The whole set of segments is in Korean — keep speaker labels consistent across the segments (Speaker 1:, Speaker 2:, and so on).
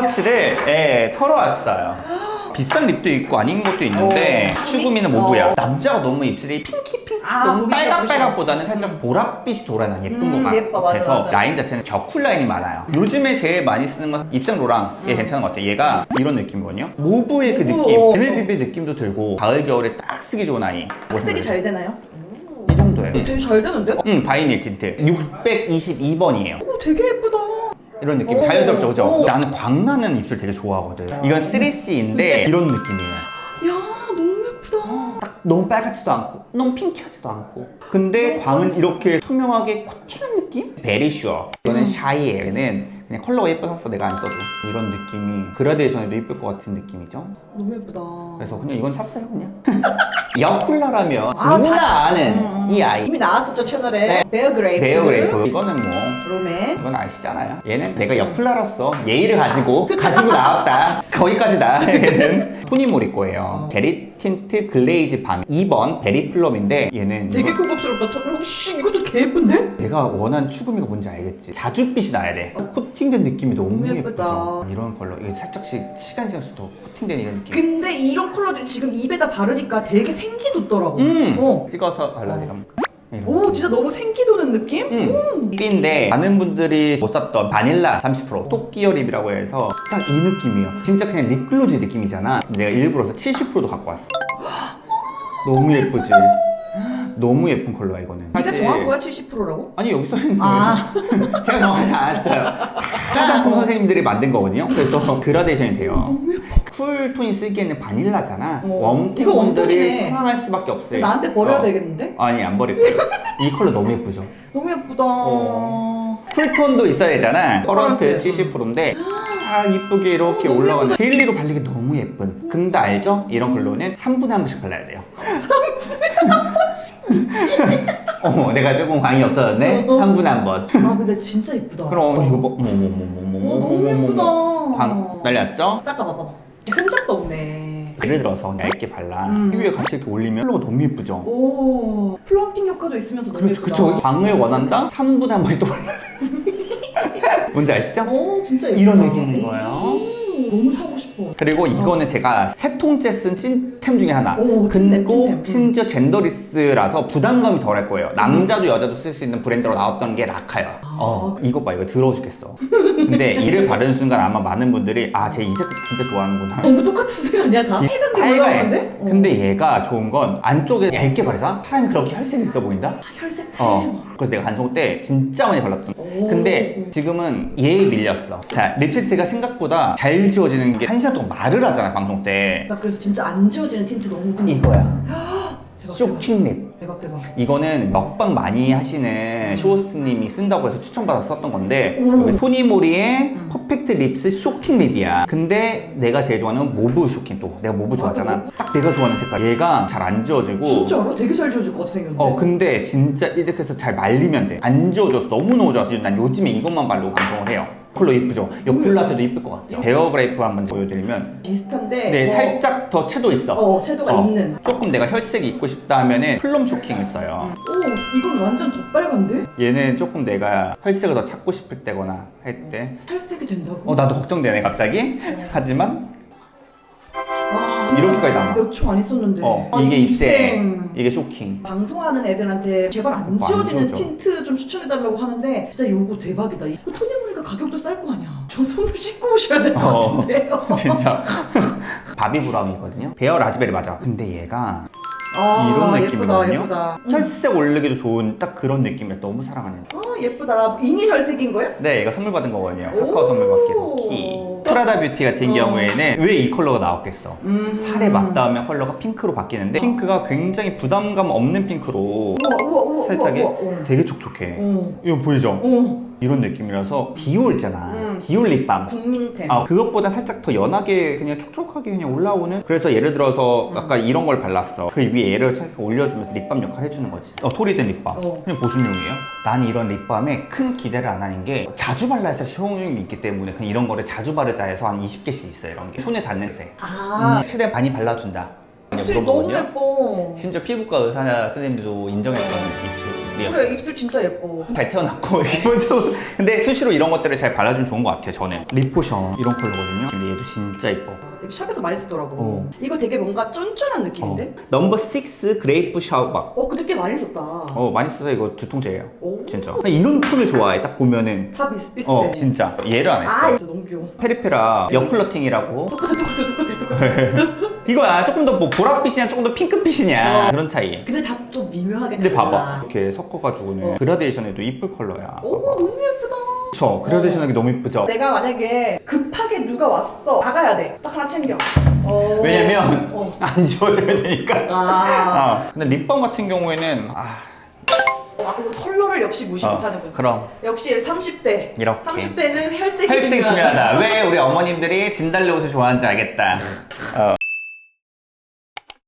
Speaker 1: 파우치를 털어왔어요. 비싼 립도 있고 아닌 것도 있는데 추구미는 모브야. 남자가 너무 입술이 핑키핑크 너무
Speaker 2: 보기 싫어,
Speaker 1: 빨갛빨갛보다는 살짝 보랏빛이 돌아나 예쁜 것
Speaker 2: 예뻐,
Speaker 1: 같아서
Speaker 2: 맞아.
Speaker 1: 라인 자체는 격쿨 라인이 많아요. 요즘에 제일 많이 쓰는 건 입생 로랑이 괜찮은 것 같아요. 얘가 이런 느낌이거든요. 모브의 그 느낌, 비밀비밀 느낌도 들고 가을 겨울에 딱 쓰기 좋은 아이.
Speaker 2: 색이 잘 되나요?
Speaker 1: 이 정도예요.
Speaker 2: 되게 잘 되는데요?
Speaker 1: 바이닐 틴트 622번이에요.
Speaker 2: 오, 되게 예쁘다.
Speaker 1: 이런 느낌
Speaker 2: 오.
Speaker 1: 자연스럽죠, 그죠?
Speaker 2: 오.
Speaker 1: 나는 광나는 입술 되게 좋아하거든. 이건 3C인데 이런 느낌이에요.
Speaker 2: 야, 너무 예쁘다.
Speaker 1: 딱 너무 빨갛지도 않고 너무 핑키하지도 않고 근데 광은 이렇게 투명하게 코팅한 느낌? 베리 슈어. 이거는 샤이에 얘는 그냥 컬러가 예뻐서 내가 안 써도 이런 느낌이 그라데이션에도 예쁠 것 같은 느낌이죠.
Speaker 2: 너무 예쁘다.
Speaker 1: 그래서 그냥 이건 샀어요 그냥. 여쿨라라면
Speaker 2: 아,
Speaker 1: 누구나 아는 이 아이
Speaker 2: 이미 나왔었죠 채널에.
Speaker 1: 네.
Speaker 2: 베어 그레이프.
Speaker 1: 베어 그레이프. 이거는 뭐
Speaker 2: 롬앤.
Speaker 1: 이건 아시잖아요. 얘는 내가 여쿨라로서 예의를 가지고 나왔다. 거기까지다. 얘는 토니모리 거예요. 베리 틴트 글레이즈 밤 2번 베리 플럼인데 얘는
Speaker 2: 되게 고급스럽다. 씨, 이것도 개 예쁜데?
Speaker 1: 내가 원하는 추구미가 뭔지 알겠지. 자줏빛이 나야 돼. 코팅된 느낌이 너무
Speaker 2: 너무 예쁘다.
Speaker 1: 예쁘죠. 이런 컬러 이게 살짝씩 시간 지나서 더 코팅된 이런 느낌.
Speaker 2: 근데 이런 컬러들이 지금 입에다 바르니까 되게 생기 돋더라고.
Speaker 1: 찍어서 발라드리면
Speaker 2: 오, 진짜 너무 생기 도는 느낌?
Speaker 1: B인데 많은 분들이 못 샀던 바닐라 30% 토끼어 립이라고 해서 딱 이 느낌이에요. 진짜 그냥 립글로즈 느낌이잖아. 내가 일부러서 70%도 갖고 왔어. 너무 예쁘지? 너무 예쁜 컬러야 이거는.
Speaker 2: 네가
Speaker 1: 사실-
Speaker 2: 정한 거야 70%라고?
Speaker 1: 아니 여기 써있는
Speaker 2: 아.
Speaker 1: 거예요. 제가 정하지 않았어요. 화장품 선생님들이 만든 거거든요. 그래서 그라데이션이 돼요.
Speaker 2: 너무 예뻐.
Speaker 1: 쿨톤이 쓰기에는 바닐라잖아.
Speaker 2: 이거
Speaker 1: 웜톤분들이
Speaker 2: 웜톤이네.
Speaker 1: 사랑할 수밖에 없어요.
Speaker 2: 나한테 버려야 되겠는데?
Speaker 1: 아니 안 버릴 거예요. 이 컬러 너무 예쁘죠?
Speaker 2: 너무 예쁘다.
Speaker 1: 쿨톤도 있어야 되잖아. 커런트
Speaker 2: 커런트.
Speaker 1: 70%인데 아 이쁘게 이렇게
Speaker 2: 너무
Speaker 1: 올라가는 데일리로 발리기 너무 예쁜. 근데 알죠? 이런 컬러는 3분에 한 번씩 발라야 돼요. 3분에 한 번씩? 내가 조금 광이 없어졌네? 3분에 한 번.
Speaker 2: 아, 근데 진짜 예쁘다.
Speaker 1: 그럼 이거 뭐
Speaker 2: 너무 예쁘다.
Speaker 1: 광 날렸죠?
Speaker 2: 닦아봐봐. 흠적도 없네.
Speaker 1: 예를 들어서 얇게 발라 피부에 같이 이렇게 올리면 컬러가 너무 예쁘죠?
Speaker 2: 오, 플럼핑 효과도 있으면서 너무
Speaker 1: 그렇죠,
Speaker 2: 예쁘다.
Speaker 1: 그쵸. 광을 원한다? 3분에 한 번씩 또 발라야 뭔지 아시죠?
Speaker 2: 오, 진짜 예쁘다.
Speaker 1: 이런 느낌인 거예요.
Speaker 2: 너무 사고 싶어.
Speaker 1: 그리고 이거는 제가 세 통째 쓴 찐템 중에 하나.
Speaker 2: 오, 찐템,
Speaker 1: 근고
Speaker 2: 찐템.
Speaker 1: 심지어 젠더리스라서 부담감이 덜할 거예요. 남자도 여자도 쓸 수 있는 브랜드로 나왔던 게 라카요. 이거 봐, 이거 더러워 죽겠어. 근데 이를 바르는 순간 아마 많은 분들이 아, 쟤 이 색깔 진짜 좋아하는구나.
Speaker 2: 너무 똑같은 색 아니야 다? 빨간 게
Speaker 1: 빨간해.
Speaker 2: 올라오는데?
Speaker 1: 근데 얘가 좋은 건 안쪽에 얇게 바르잖아? 사람이 그렇게 혈색이 있어 보인다?
Speaker 2: 혈색 타임.
Speaker 1: 그래서 내가 간송 때 진짜 많이 발랐던 거.
Speaker 2: 오.
Speaker 1: 근데 지금은 얘에 밀렸어. 자, 립틴트가 생각보다 잘 지워지는 게 1시간 동안 말을 하잖아, 방송 때.
Speaker 2: 나 그래서 진짜 안 지워지는 틴트 너무 궁금해.
Speaker 1: 이거야.
Speaker 2: 대박,
Speaker 1: 쇼킹 립.
Speaker 2: 대박 대박.
Speaker 1: 이거는 먹방 많이 하시는 쇼호스님이 쓴다고 해서 추천받아서 썼던 건데
Speaker 2: 오.
Speaker 1: 여기 소니모리의 퍼펙트 립스 쇼킹 립이야. 근데 내가 제일 좋아하는 건 모브 쇼킹. 또 내가 모브 좋아하잖아. 딱 내가 좋아하는 색깔. 얘가 잘 안 지워지고
Speaker 2: 진짜로? 되게 잘 지워질 것 같아 생겼는데.
Speaker 1: 근데 진짜 이렇게 해서 잘 말리면 돼. 안 지워져서 너무너무 좋아서 난 요즘에 이것만 바르고 방송을 해요. 컬러 이쁘죠? 여쿨라테도 이쁠 것 같죠? 베어 그레이프 한번 보여드리면
Speaker 2: 비슷한데
Speaker 1: 네,
Speaker 2: 더-
Speaker 1: 살짝 더 채도 있어.
Speaker 2: 채도가 있는.
Speaker 1: 조금 내가 혈색이 있고 싶다 하면은 플럼 쇼킹을 써요.
Speaker 2: 오, 이건 완전 덧빨간데?
Speaker 1: 얘는 조금 내가 혈색을 더 찾고 싶을 때거나 할 때
Speaker 2: 혈색이 된다고?
Speaker 1: 나도 걱정되네 갑자기. 하지만
Speaker 2: 와,
Speaker 1: 이렇게까지 남아.
Speaker 2: 몇 초 안 있었는데.
Speaker 1: 이게 입생, 이게 쇼킹.
Speaker 2: 방송하는 애들한테 제발 안
Speaker 1: 안
Speaker 2: 지워지는
Speaker 1: 지워져.
Speaker 2: 틴트 좀 추천해달라고 하는데 진짜 요거 대박이다. 토니모니까 가격도 쌀 거 아니야. 저 손도 씻고 오셔야 될 것 같은데요.
Speaker 1: 진짜 바비 브라운이거든요. 베어 라즈베리 맞아. 근데 얘가
Speaker 2: 아,
Speaker 1: 이런 느낌이거든요.
Speaker 2: 예쁘다.
Speaker 1: 혈색 올리기도 좋은 딱 그런 느낌이라 너무 사랑하는.
Speaker 2: 예쁘다. 이니 혈색인 거예요?
Speaker 1: 네, 이거 선물 받은 거거든요. 카카오 선물 받기로 키. 프라다 뷰티 같은 경우에는 왜 이 컬러가 나왔겠어? 살에 맞닿으면 컬러가 핑크로 바뀌는데 핑크가 굉장히 부담감 없는 핑크로
Speaker 2: 우와,
Speaker 1: 살짝에
Speaker 2: 우와.
Speaker 1: 되게 촉촉해.
Speaker 2: 어.
Speaker 1: 이거 보이죠?
Speaker 2: 어.
Speaker 1: 이런 느낌이라서 디올 있잖아. 디올 립밤.
Speaker 2: 국민템.
Speaker 1: 그것보다 살짝 더 연하게 그냥 촉촉하게 그냥 올라오는. 그래서 예를 들어서 아까 이런 걸 발랐어. 그 위에 얘를 살짝 올려주면서 립밤 역할 해주는 거지. 토리든 립밤. 그냥 보습용이에요. 난 이런 립밤에 큰 기대를 안 하는 게 자주 발라야 사실 효용이 있기 때문에 그냥 이런 거를 자주 바르자 해서 한 20개씩 있어요. 이런 게 손에 닿는 색. 최대한 많이 발라준다. 그냥
Speaker 2: 입술이 너무
Speaker 1: 물어보거든요.
Speaker 2: 예뻐.
Speaker 1: 심지어 피부과 의사 선생님들도 인정했던 입술. 리얼.
Speaker 2: 그래 입술 진짜 예뻐.
Speaker 1: 잘 태어났고 근데 수시로 이런 것들을 잘 발라주면 좋은 것 같아요. 저는 립포션 이런 컬러거든요. 근데 얘도 진짜 예뻐.
Speaker 2: 이거 샵에서 많이 쓰더라고. 이거 되게 뭔가 쫀쫀한 느낌인데?
Speaker 1: 넘버 6 그레이프 샤워박.
Speaker 2: 근데 꽤 많이 썼다.
Speaker 1: 많이 써서 이거 두통제예요.
Speaker 2: 오.
Speaker 1: 진짜. 나 이런 톤을 좋아해. 딱 보면은.
Speaker 2: 다 비슷비슷해.
Speaker 1: 진짜. 얘를 안 했어.
Speaker 2: 아, 이거 너무 귀여워.
Speaker 1: 페리페라 여쿨러팅이라고.
Speaker 2: 똑같아.
Speaker 1: 이거야. 조금 더 뭐 보랏빛이냐 조금 더 핑크빛이냐 그런 차이.
Speaker 2: 근데 다 또 미묘하게
Speaker 1: 근데
Speaker 2: 달라.
Speaker 1: 봐봐. 이렇게 섞어가지고는 그라데이션에도 이쁠 컬러야.
Speaker 2: 오,
Speaker 1: 봐봐.
Speaker 2: 너무 예쁘다.
Speaker 1: 그쵸. 그라데이션 하기 너무 이쁘죠.
Speaker 2: 내가 만약에 급하게 누가 왔어. 나가야 돼. 딱 하나 챙겨.
Speaker 1: 왜냐면 안 지워져야 되니까. 근데 립밤 같은 경우에는
Speaker 2: 이거 컬러를 역시 무시 못하는군.
Speaker 1: 그럼
Speaker 2: 역시 30대.
Speaker 1: 이렇게.
Speaker 2: 30대는 혈색이
Speaker 1: 혈색 중요하다. 왜 우리 어머님들이 진달래 옷을 좋아하는지 알겠다.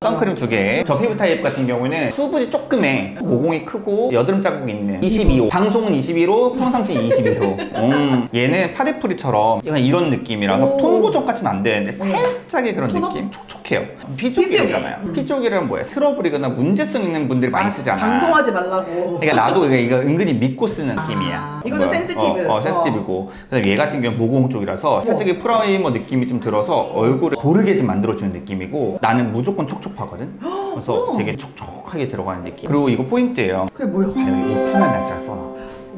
Speaker 1: 선크림 2개. 저 피부 타입 같은 경우는 수부지 조금해. 모공이 크고 여드름 자국이 있는 22호. 방송은 21호, 평상시 22호. 얘는 파데프리처럼 약간 이런 느낌이라서 톤 고정까지는 안 되는데 살짝의 그런
Speaker 2: 톤업?
Speaker 1: 느낌? 촉촉해요. 피지오겔이잖아요. 피지오겔은 뭐예요? 트러블이거나 문제성 있는 분들이 많이 쓰잖아.
Speaker 2: 방송하지 말라고.
Speaker 1: 그러니까 나도 이거 은근히 믿고 쓰는 느낌이야.
Speaker 2: 이거는 센시티브.
Speaker 1: 센시티브고. 그다음에 얘 같은 경우는 모공 쪽이라서 살짝의 프라이머 느낌이 좀 들어서 얼굴을 고르게 좀 만들어주는 느낌이고 나는 무조건 촉촉하거든? 그래서 되게 촉촉하게 들어가는 느낌. 그리고 이거 포인트예요.
Speaker 2: 그게 뭐야?
Speaker 1: 여기 오픈한 날짜를 써놔.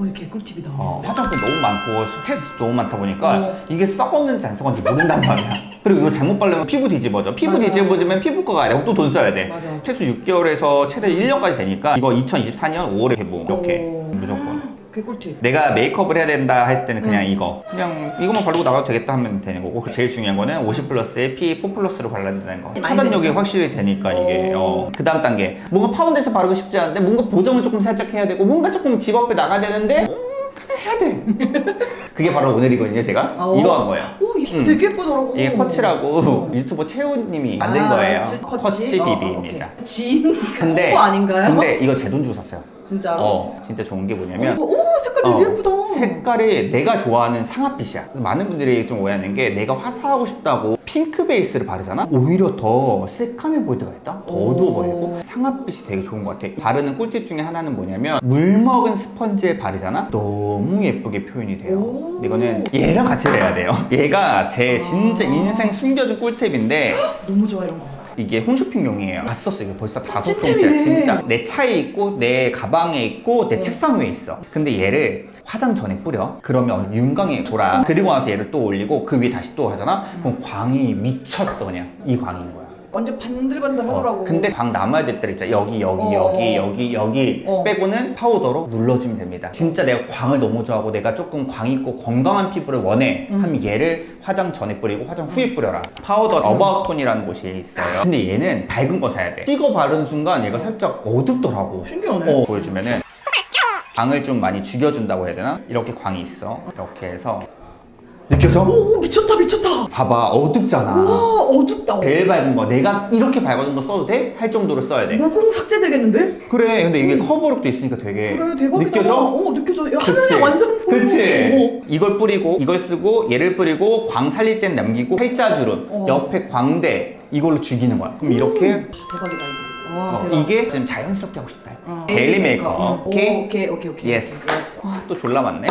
Speaker 2: 이게 꿀팁이다.
Speaker 1: 화장품 너무 많고 테스트 너무 많다 보니까 이게 썩었는지 안 썩었는지 모른단 말이야. 그리고 이거 잘못 바르면 피부 뒤집어져. 피부
Speaker 2: 맞아.
Speaker 1: 뒤집어지면 피부과가 아니라 또 돈 써야 돼.
Speaker 2: 맞아.
Speaker 1: 최소 6개월에서 최대 1년까지 되니까 이거 2024년 5월에 개봉. 이렇게 무조건.
Speaker 2: 그게 꿀팁.
Speaker 1: 내가 메이크업을 해야 된다 했을 때는 그냥 그냥 이거만 바르고 나가도 되겠다 하면 되는 거고 제일 중요한 거는 50+에 PA4 플러스로 발라야 된다는 거. 차단력이 확실히 되니까 이게 그 다음 단계 뭔가 파운데이션 바르고 싶지 않은데 뭔가 보정을 조금 살짝 해야 되고 뭔가 조금 집 앞에 나가야 되는데 그냥 해야 돼. 그게 바로 오늘이거든요. 제가 이거 한 거예요.
Speaker 2: 이게 되게 예쁘더라고.
Speaker 1: 이게 쿼츠라고 유튜버 채우님이 만든 거예요. 쿼츠
Speaker 2: 쿼치
Speaker 1: 비비입니다.
Speaker 2: 지인
Speaker 1: 근데
Speaker 2: 그거 아닌가요?
Speaker 1: 근데 이거 제 돈 주고 샀어요.
Speaker 2: 진짜로?
Speaker 1: 진짜 좋은 게 뭐냐면
Speaker 2: 색깔 되게 예쁘다.
Speaker 1: 색깔이 내가 좋아하는 상아빛이야. 많은 분들이 좀 오해하는 게 내가 화사하고 싶다고 핑크 베이스를 바르잖아? 오히려 더 새카매 보일 때가 있다? 더 어두워 보이고 상아빛이 되게 좋은 것 같아. 바르는 꿀팁 중에 하나는 뭐냐면 물 먹은 스펀지에 바르잖아? 너무 예쁘게 표현이 돼요. 근데 이거는 얘랑 같이 해야 돼요. 얘가 제 진짜 인생 숨겨진 꿀팁인데
Speaker 2: 너무 좋아 이런 거.
Speaker 1: 이게 홈쇼핑용이에요. 봤었어. 이거 벌써 5통째야
Speaker 2: 찐템이네.
Speaker 1: 진짜. 내 차에 있고 내 가방에 있고 내 책상 위에 있어. 근데 얘를 화장 전에 뿌려. 그러면 윤광이 돌아. 그리고 나서 얘를 또 올리고 그 위에 다시 또 하잖아. 그럼 광이 미쳤어 그냥. 이 광인 거야.
Speaker 2: 완전 반들반들 하더라고.
Speaker 1: 근데 광 남아야 될 때 있잖아. 여기 빼고는 파우더로 눌러주면 됩니다. 진짜 내가 광을 너무 좋아하고 내가 조금 광 있고 건강한 피부를 원해 하면 얘를 화장 전에 뿌리고 화장 후에 뿌려라. 파우더 어바웃톤이라는 곳이 있어요. 근데 얘는 밝은 거 사야 돼. 찍어 바르는 순간 얘가 살짝 어둡더라고.
Speaker 2: 신기하네.
Speaker 1: 보여주면은 광을 좀 많이 죽여준다고 해야 되나? 이렇게 광이 있어. 이렇게 해서 느껴져?
Speaker 2: 오 미쳤다.
Speaker 1: 봐봐 어둡잖아.
Speaker 2: 와 어둡다.
Speaker 1: 제일 밝은 거 내가 이렇게 밝은 거 써도 돼? 할 정도로 써야 돼.
Speaker 2: 모공 삭제되겠는데?
Speaker 1: 그래 근데 이게 커버력도 있으니까 되게
Speaker 2: 그래 대박이다.
Speaker 1: 느껴져?
Speaker 2: 느껴져. 야,
Speaker 1: 그치?
Speaker 2: 하늘에 완전 보여.
Speaker 1: 그치? 이걸 뿌리고 이걸 쓰고 얘를 뿌리고 광 살릴 땐 남기고 팔자주름 옆에 광대 이걸로 죽이는 거야. 그럼 이렇게
Speaker 2: 대박이다 이거. 와 대박.
Speaker 1: 이게 좀 자연스럽게 하고 싶다. 데일리 메이크업. 오케이?
Speaker 2: 오케이.
Speaker 1: 예스. 또 졸라 많네.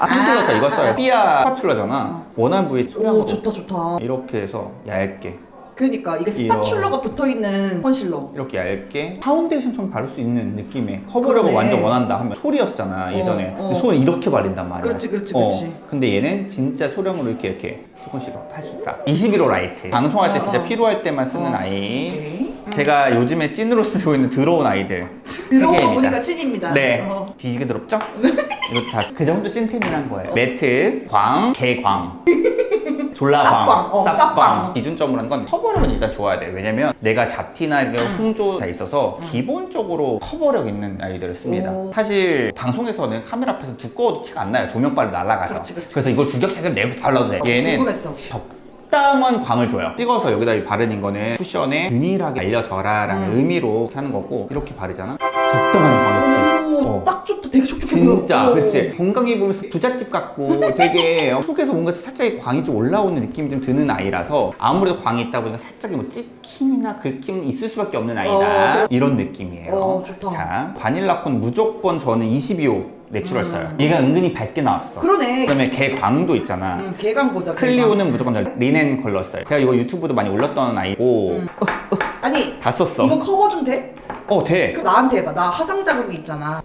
Speaker 1: 컨실러서 이거 써요. 삐아 스파츌라잖아. 원하는 부위 소량으로
Speaker 2: 오 좋다.
Speaker 1: 이렇게 해서 얇게
Speaker 2: 그러니까 이게 스파츌러가 붙어있는 컨실러.
Speaker 1: 이렇게 얇게 파운데이션처럼 바를 수 있는 느낌의 커버력을
Speaker 2: 그러네.
Speaker 1: 완전 원한다 하면 솔이었잖아 예전에. 근데 손을 이렇게 바른단 말이야.
Speaker 2: 그렇지.
Speaker 1: 근데 얘는 진짜 소량으로 이렇게 조금씩 할 수 있다. 21호 라이트. 방송할 때 진짜 필요할 때만 쓰는 아이.
Speaker 2: 오케이.
Speaker 1: 제가 요즘에 찐으로 쓰고 있는 더러운 아이들.
Speaker 2: 들어가
Speaker 1: 세 개입니다.
Speaker 2: 보니까 찐입니다.
Speaker 1: 네. 뒤지게 더럽죠? 이거 다 그 정도 찐템이란 거예요. 매트, 광, 개광. 졸라광, 쌉광. 기준점으로 한 건 커버력은 일단 좋아야 돼. 왜냐면 내가 잡티나 홍조 다 있어서 기본적으로 커버력 있는 아이들을 씁니다. 사실 방송에서는 카메라 앞에서 두꺼워도 티가 안 나요. 조명빨로 날아가서.
Speaker 2: 그렇지.
Speaker 1: 그래서 이걸 두 겹씩 내고 발라도 돼. 얘는
Speaker 2: 궁금했어.
Speaker 1: 적당한 광을 줘요. 찍어서 여기다 바르는 거는 쿠션에 균일하게 알려져라 라는 의미로 하는 거고 이렇게 바르잖아? 적당한 광 있지?
Speaker 2: 딱 좋다. 되게 촉촉해.
Speaker 1: 진짜
Speaker 2: 보여.
Speaker 1: 그치 건강해 보면서 부잣집 같고 되게 속에서 뭔가 살짝 광이 좀 올라오는 느낌이 좀 드는 아이라서 아무래도 광이 있다 보니까 살짝 뭐 찍힘이나 긁힘은 있을 수밖에 없는 아이다 이런 느낌이에요.
Speaker 2: 좋다.
Speaker 1: 자 바닐라콘 무조건 저는 22호 내추럴 써요. 얘가 은근히 밝게 나왔어.
Speaker 2: 그러네.
Speaker 1: 그다음에 개 광도 있잖아.
Speaker 2: 개강 보자.
Speaker 1: 클리오는 무조건 저 리넨 컬러 써요. 제가 이거 유튜브도 많이 올렸던 아이고
Speaker 2: 아니
Speaker 1: 다 썼어.
Speaker 2: 이거 커버 좀 돼?
Speaker 1: 돼.
Speaker 2: 그럼 나한테 해봐. 나 화상 자국이 있잖아.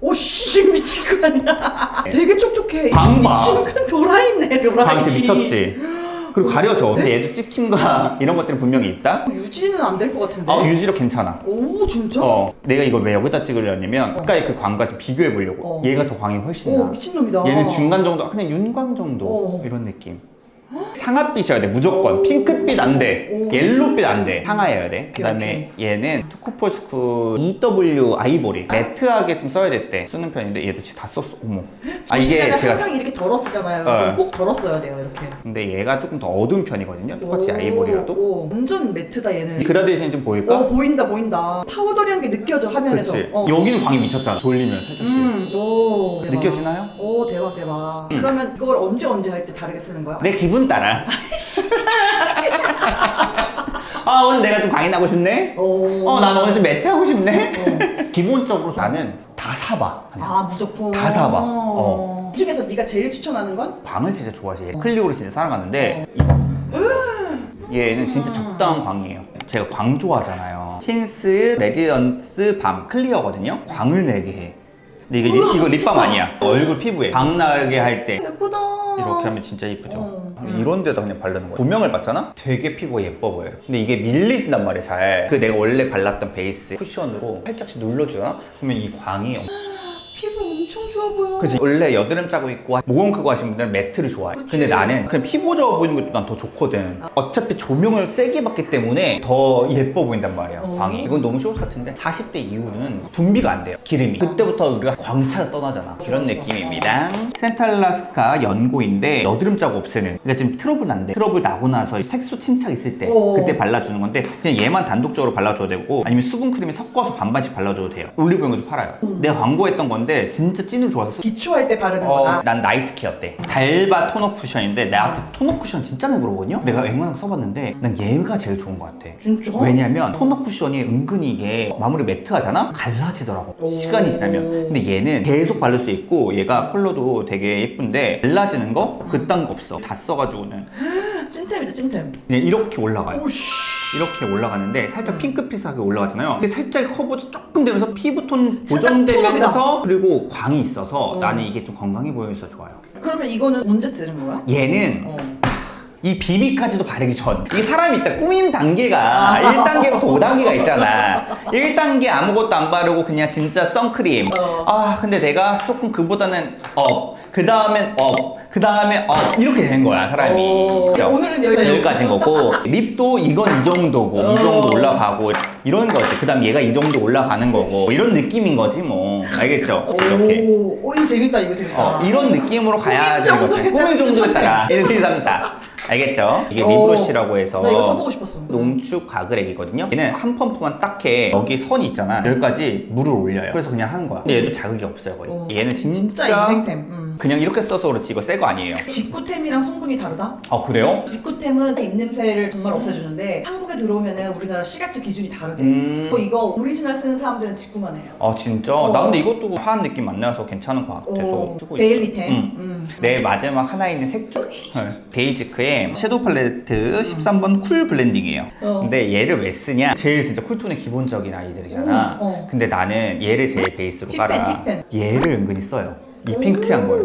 Speaker 2: 오씨 미친 거 아니야? 되게 촉촉해.
Speaker 1: 광 봐.
Speaker 2: 미친 거 돌아있네 돌아이.
Speaker 1: 광 진짜 미쳤지. 그리고 가려져. 근데 얘도 찍힘과 이런 것들은 분명히 있다.
Speaker 2: 유지는 안 될 것 같은데.
Speaker 1: 유지력 괜찮아.
Speaker 2: 오 진짜?
Speaker 1: 내가 이걸 왜 여기다 찍으려냐면 가까이 그 광과 좀 비교해 보려고. 얘가 더 광이 훨씬 나.
Speaker 2: 미친놈이다.
Speaker 1: 얘는 중간 정도, 그냥 윤광 정도 이런 느낌. 상아빛이어야 돼 무조건. 핑크빛 안 돼. 옐로빛 안 돼. 상아여야 돼. 그 다음에 얘는 투쿠포스쿠 EW 아이보리 매트하게 좀 써야 됐대. 쓰는 편인데 얘도 진짜 다 썼어. 어머.
Speaker 2: 이게 제가 항상 이렇게 덜어 쓰잖아요. 꼭 덜어 써야 돼요 이렇게.
Speaker 1: 근데 얘가 조금 더 어두운 편이거든요. 똑같이 아이보리라도.
Speaker 2: 완전 매트다 얘는.
Speaker 1: 그라데이션이 좀 보일까?
Speaker 2: 보인다. 파우더리한 게 느껴져 화면에서.
Speaker 1: 그치. 여기는 광이 미쳤잖아. 돌리면 살짝씩.
Speaker 2: 오. 대박.
Speaker 1: 느껴지나요?
Speaker 2: 오 대박. 그러면 그걸 언제 할 때 다르게 쓰는 거야?
Speaker 1: 내 기분 따라. 오늘 내가 좀 광이 나고 싶네? 난 오늘 좀 매트 하고 싶네? 기본적으로 나는 다 사봐. 그냥.
Speaker 2: 무조건.
Speaker 1: 다 사봐.
Speaker 2: 이 중에서 네가 제일 추천하는 건?
Speaker 1: 광을 진짜 좋아하지. 클리오를 진짜 사랑하는데 이거. 얘는 진짜 적당한 광이에요. 제가 광 좋아하잖아요. 힌스 레디언스 밤 클리어거든요. 광을 내게 해. 근데 이거 립밤 아니야. 얼굴 피부에 광 나게 할 때
Speaker 2: 예쁘다.
Speaker 1: 이렇게 하면 진짜 이쁘죠. 이런 데다 그냥 바르는 거야. 조명을 받잖아? 되게 피부가 예뻐 보여요. 근데 이게 밀리진단 말이야, 잘. 내가 원래 발랐던 베이스 쿠션으로 살짝씩 눌러주잖아? 그러면 이 광이
Speaker 2: 피부 엄청 좋아 보여.
Speaker 1: 그치? 원래 여드름 짜고 있고 모공 크고 하신 분들은 매트를 좋아해.
Speaker 2: 그치.
Speaker 1: 근데 나는 그냥 피부 좋아 보이는 것도 난 더 좋거든. 어차피 조명을 세게 받기 때문에 더 예뻐 보인단 말이야, 광이. 이건 너무 쇼트 같은데 40대 이후는 분비가 안 돼요, 기름이. 그때부터 우리가 광차가 떠나잖아. 이런 느낌입니다. 센탈라스카 연고인데 여드름 자국 없애는. 그러니까 지금 트러블 난데 트러블 나고 나서 색소 침착 있을 때 그때 발라주는 건데 그냥 얘만 단독적으로 발라줘도 되고 아니면 수분 크림에 섞어서 반반씩 발라줘도 돼요. 올리브영에도 팔아요. 내가 광고했던 건데 진짜 찐으로 좋아서
Speaker 2: 기초할 때 바르는 거다.
Speaker 1: 난 나이트 케어 때 달바 토너 쿠션인데 나한테 토너 쿠션 진짜 많이 물어보거든요. 내가 웬만한 거 써봤는데 난 얘가 제일 좋은 것 같아.
Speaker 2: 진짜?
Speaker 1: 왜냐면 토너 쿠션이 은근히 이게 마무리 매트 하잖아? 갈라지더라고 시간이 지나면. 근데 얘는 계속 바를 수 있고 얘가 컬러도 되게 예쁜데 갈라지는 거? 그딴 거 없어. 다 써가지고는
Speaker 2: 찐템이다 찐템.
Speaker 1: 그냥 이렇게 올라가요.
Speaker 2: 오씨.
Speaker 1: 이렇게 올라가는데 살짝 핑크빛하게 올라가잖아요. 근데 살짝 커버도 조금 되면서 피부톤 보정되면서 그리고 광이 있어서 나는 이게 좀 건강해 보여서 좋아요.
Speaker 2: 그러면 이거는 언제 쓰는 거야?
Speaker 1: 얘는 이 비비까지도 바르기 전. 이게 사람이 있잖아. 꾸밈 단계가 1단계부터 5단계가 있잖아. 1단계 아무것도 안 바르고 그냥 진짜 선크림. 근데 내가 조금 그보다는 그 다음엔 그 다음에 이렇게 되는 거야, 사람이.
Speaker 2: 오늘은
Speaker 1: 여기까지인 거고 립도 이건 이 정도고 이 정도 올라가고 이런 거지. 그 다음 얘가 이 정도 올라가는 거고 이런 느낌인 거지 뭐. 알겠죠? 이렇게
Speaker 2: 이거 재밌다 이거 재밌다.
Speaker 1: 이런 느낌으로 가야 되는 거지. 꾸민 정도에 따라 1, 2, 3, 4 알겠죠? 이게 립브러쉬라고 해서
Speaker 2: 나 이거 써보고 싶었어.
Speaker 1: 농축 가글액이거든요. 얘는 한 펌프만 딱 해. 여기 선이 있잖아. 여기까지 물을 올려요. 그래서 그냥 하는 거야. 근데 얘도 자극이 없어요, 거의. 얘는 진짜
Speaker 2: 인생템.
Speaker 1: 그냥 이렇게 써서 그렇지 이거 새 거 아니에요.
Speaker 2: 직구템이랑 성분이 다르다?
Speaker 1: 그래요?
Speaker 2: 직구템은 입냄새를 정말 없애주는데 한국에 들어오면은 우리나라 시각적 기준이 다르대. 이거 오리지널 쓰는 사람들은 직구만 해요.
Speaker 1: 진짜? 나 근데 이것도 화한 느낌 안 나서 괜찮은 것 같아서 쓰고 있어.
Speaker 2: 데일리템.
Speaker 1: 내 마지막 하나 있는 색조 데이지크의 섀도우 팔레트 13번 쿨 블렌딩이에요. 근데 얘를 왜 쓰냐? 제일 진짜 쿨톤의 기본적인 아이들이잖아. 근데 나는 얘를 제일 베이스로 깔아. 얘를 은근히 써요. 이 핑크한 걸.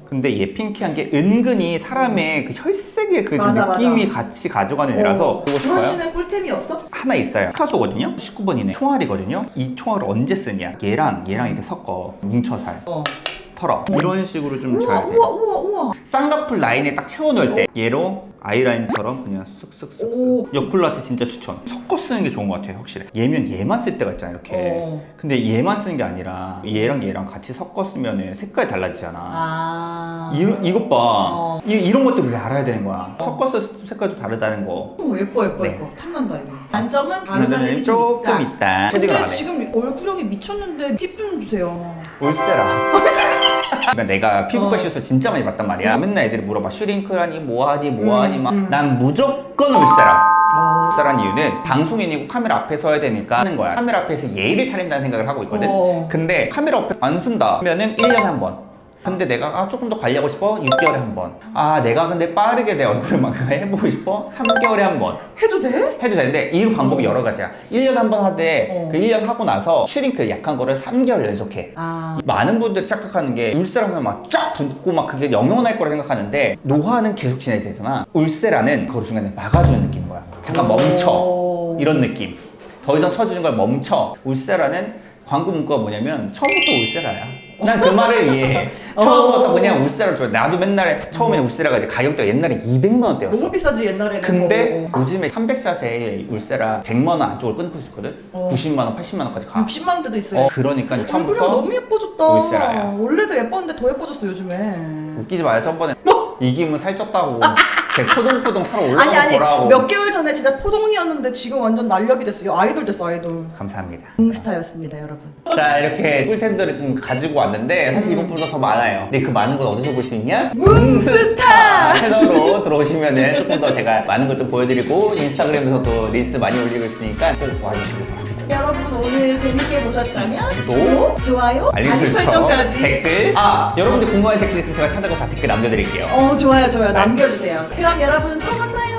Speaker 1: 근데 얘 핑크한 게 은근히 사람의 그 혈색의 그 느낌이 같이 가져가는 애라서 보고 싶어요.
Speaker 2: 브러쉬는 꿀템이 없어?
Speaker 1: 하나 있어요. 피카소거든요. 19번이네. 총알이거든요. 이 총알을 언제 쓰냐? 얘랑 이렇게 섞어 뭉쳐 잘 털어. 이런 식으로 좀 잘 돼.
Speaker 2: 우와.
Speaker 1: 쌍꺼풀 라인에 딱 채워놓을 때 얘로 아이라인처럼 그냥 쓱쓱쓱쓱. 여쿨라테 진짜 추천. 섞어 쓰는 게 좋은 것 같아요, 확실히. 얘면 얘만 쓸 때가 있잖아, 이렇게. 근데 얘만 쓰는 게 아니라 얘랑 같이 섞어 쓰면 색깔이 달라지잖아. 이것 봐. 이런 것들 우리 알아야 되는 거야. 섞어 쓸 색깔도 다르다는 거.
Speaker 2: 예뻐. 탐난다 이거. 단점은 다른 날이
Speaker 1: 조금 있다. 쉐딩을
Speaker 2: 근데
Speaker 1: 안 해.
Speaker 2: 지금 얼굴형이 미쳤는데 팁 좀 주세요.
Speaker 1: 울세라. 그러니까 내가 피부과 시술 진짜 많이 봤단 말이야. 맨날 애들이 물어봐. 슈링크라니 뭐하니 뭐하니 막. 난 무조건 울세라. 울세라는 이유는 방송인이고 카메라 앞에 서야 되니까 하는 거야. 카메라 앞에서 예의를 차린다는 생각을 하고 있거든. 근데 카메라 앞에 안 쓴다 하면은 1년에 한 번. 근데 내가 조금 더 관리하고 싶어? 6개월에 한 번. 내가 근데 빠르게 내 얼굴을 막 해보고 싶어? 3개월에 한 번.
Speaker 2: 해도 돼?
Speaker 1: 해도 되는데 이 방법이 여러 가지야. 1년에 한 번 하되 그 1년 하고 나서 슈링크 약한 거를 3개월 연속해. 많은 분들이 착각하는 게 울세라면 막 쫙 붓고 막 그게 영원할 거라 생각하는데 노화는 계속 지나야 되잖아. 울세라는 그걸 중간에 막아주는 느낌인 거야. 잠깐 멈춰. 이런 느낌. 더 이상 쳐주는 걸 멈춰. 울세라는 광고 문구가 뭐냐면 처음부터 울세라야. 난 그 말을 이해해. 처음부터 그냥 울세라를 좋아해. 나도 맨날에 처음에는 울세라가 이제 가격대가 옛날에 200만 원대였어.
Speaker 2: 너무 비싸지 옛날에는.
Speaker 1: 근데 요즘에 300샷에 울세라 100만 원 안쪽을 끊고 수 있거든? 90만 원, 80만 원까지 가.
Speaker 2: 60만 원대도 있어요.
Speaker 1: 그러니까
Speaker 2: 얼굴이
Speaker 1: 처음부터
Speaker 2: 너무 예뻐졌다.
Speaker 1: 울세라야.
Speaker 2: 원래도 예뻤는데 더 예뻐졌어 요즘에.
Speaker 1: 웃기지 마요. 저번에 이기면 살쪘다고 제 포동포동 살아 올라가는
Speaker 2: 아니
Speaker 1: 거라고.
Speaker 2: 몇 개월 전에 진짜 포동이었는데 지금 완전 날렵이 됐어요. 아이돌 됐어 아이돌.
Speaker 1: 감사합니다.
Speaker 2: 응스타였습니다 여러분.
Speaker 1: 자, 이렇게 꿀템들을 좀 가지고 왔는데 사실 이것보다 더 많아요. 근데 그 많은 걸 어디서 볼 수 있냐?
Speaker 2: 뭉스타!
Speaker 1: 채널로 들어오시면은 조금 더 제가 많은 것도 보여드리고 인스타그램에서도 릴스 많이 올리고 있으니까 꼭 와주시기 바랍니다.
Speaker 2: 여러분 오늘 재밌게 보셨다면
Speaker 1: 구독,
Speaker 2: 좋아요,
Speaker 1: 알림 설정까지, 댓글. 여러분들 궁금한 댓글 있으면 제가 찾아서 다 댓글 남겨드릴게요.
Speaker 2: 좋아요 남겨주세요. 그럼 여러분 또 만나요.